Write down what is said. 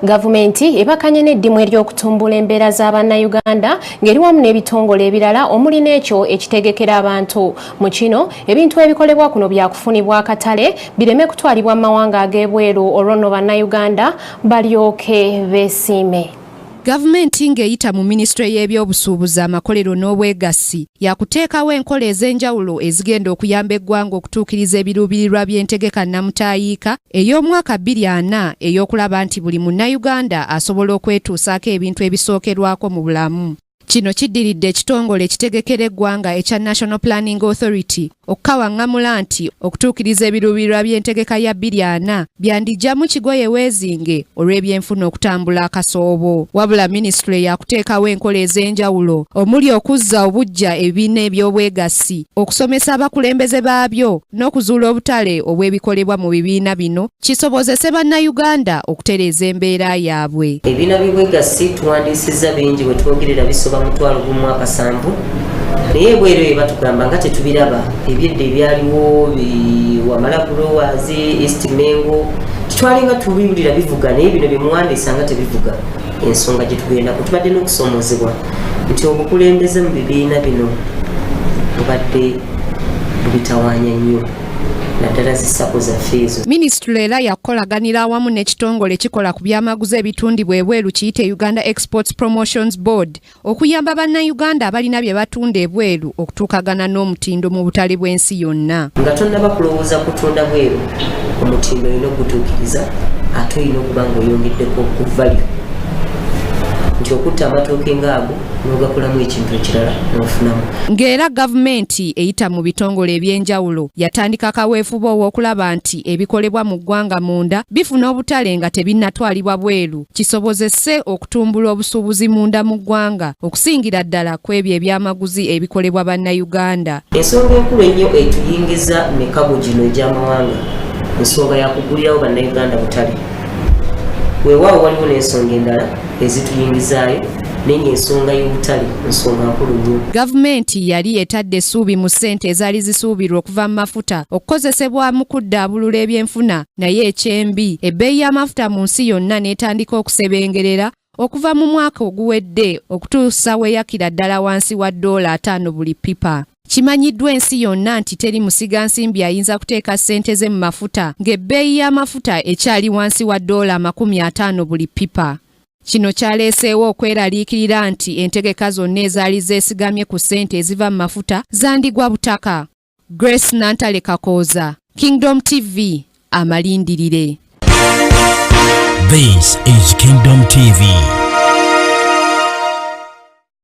Gavumenti ebakanye n'eddimu ery'okutumbula embeera z'Abannayuganda ng'eri wamu n'ebitongole ebirala omuli n'ekyo ekitegekera abantu. Mu kino ebintu ebikolebwa kuno byakufunibwa akatale bireme kutwalibwa mu mawanga ag'ebweru olwo nno Bannayuganda balyoke beesiime. Gavumenti ng'eyita mu Minisitule y'ebyobusuubuzi amakolero n'obwegassi yakuteekawo enkola ez'enjawulo ezigenda okuyamba eggwanga okutuukiriza ebiruubirirwa by'entegeka nnamutaayiika ey'omwaka 2040 ey'okulaba nti buli munnayuganda asobola okwetuusaako ebintu ebisookerwako mu bulamu. Kino kiddiridde ekitongole ekitegekera eggwanga ekya National Planning Authority okukawaŋŋamula nti okutuukiriza ebiruubirirwa by'entegeka ya 2040 byandijjamu kigoye weezinge olw'ebyenfuna okutambula akasoobo. Wabula minisitule yakuteekawo enkola ez'enjawulo omuli okuzza obuggya ebibiina eby'obwegassi, okusomesa abakulembeze baabyo n'okuzuula obutale obw'ebikolebwa mu bibiina bino kisobozese Bannayuganda okutereeza embeera yaabwe. Ebibiina by'obwegassi tuwandiisizza bingi bwe twogerera bisoba mutwalo gumu akasanvu naye bwero batugamba nga tetubiraba ebyedde ebyaliwo Wamala Growers, East Mengo titwalinga tubiwulira bivuga naye bino byemuwandiisa nga tebivuga. Ensonga gye tugenda kutubadde n'okusoomozebwa nti obukulembeze mu bibiina bino bubadde bubitawaanya nnyo. Minisitule era yakolaganira awamu n'ekitongole ekikola ku byamaguzi ebitundibwa ebweru kiyite Uganda Exports Promotions Board okuyamba Bannayuganda abalina bye batunda ebweru okutuukagana n'omutindo mu butale bw'ensi yonna. Nga tonnaba kulowooza kutunda bweru omutindo olina okugutuukiriza ate olina okuba ng'oyongeddeko ku value nti okutta amatooke ng'ago n'ogakolamu ekintu ekirala n'ofunamu. Ng'era gavumenti eyita mu bitongole eby'enjawulo yatandika kaweefuba ow'okulaba nti ebikolebwa mu ggwanga munda bifuna obutale nga tebinnatwalibwa bweru kisobozese okutumbula obusuubuzi munda mu ggwanga okusingira ddala ku ebyo ebyamaguzi ebikolebwa Bannayuganda. Ensonga enkulu ennyo etuyingiza mikago gino egy'amawanga ensonga yakugulirawo Bannayuganda butale. Weewaawo waliwo n'ensonga endala ezituyingizaayo naye ensonga y'obutale ensonga nkulu nnyo. Gavumenti yali etadde essuubi mu ssente ezaali zisuubirwa okuva mu mafuta okukozesebwa mu kuddaabulula ebyenfuna naye ekyembi ebbeeyi y'amafuta mu nsi yonna n'etandika okusebengerera okuva mu mwaka oguwedde okutuusa weyakira ddala wansi wa $5 buli pipa. Kimanyiddwa ensi yonna nti teri musigansimbi ayinza kuteeka ssente ze mu mafuta ng'ebbeeyi y'amafuta ekyali wansi wa $50 buli pipa. Kino kyaleeseewo okweraliikirira nti entegeka zonna ezaali zeesigamye ku ssente eziva mu mafuta zandigwa butaka. Grace Nantale Kakooza, Kingdom TV, amalindirire. This is Kingdom TV.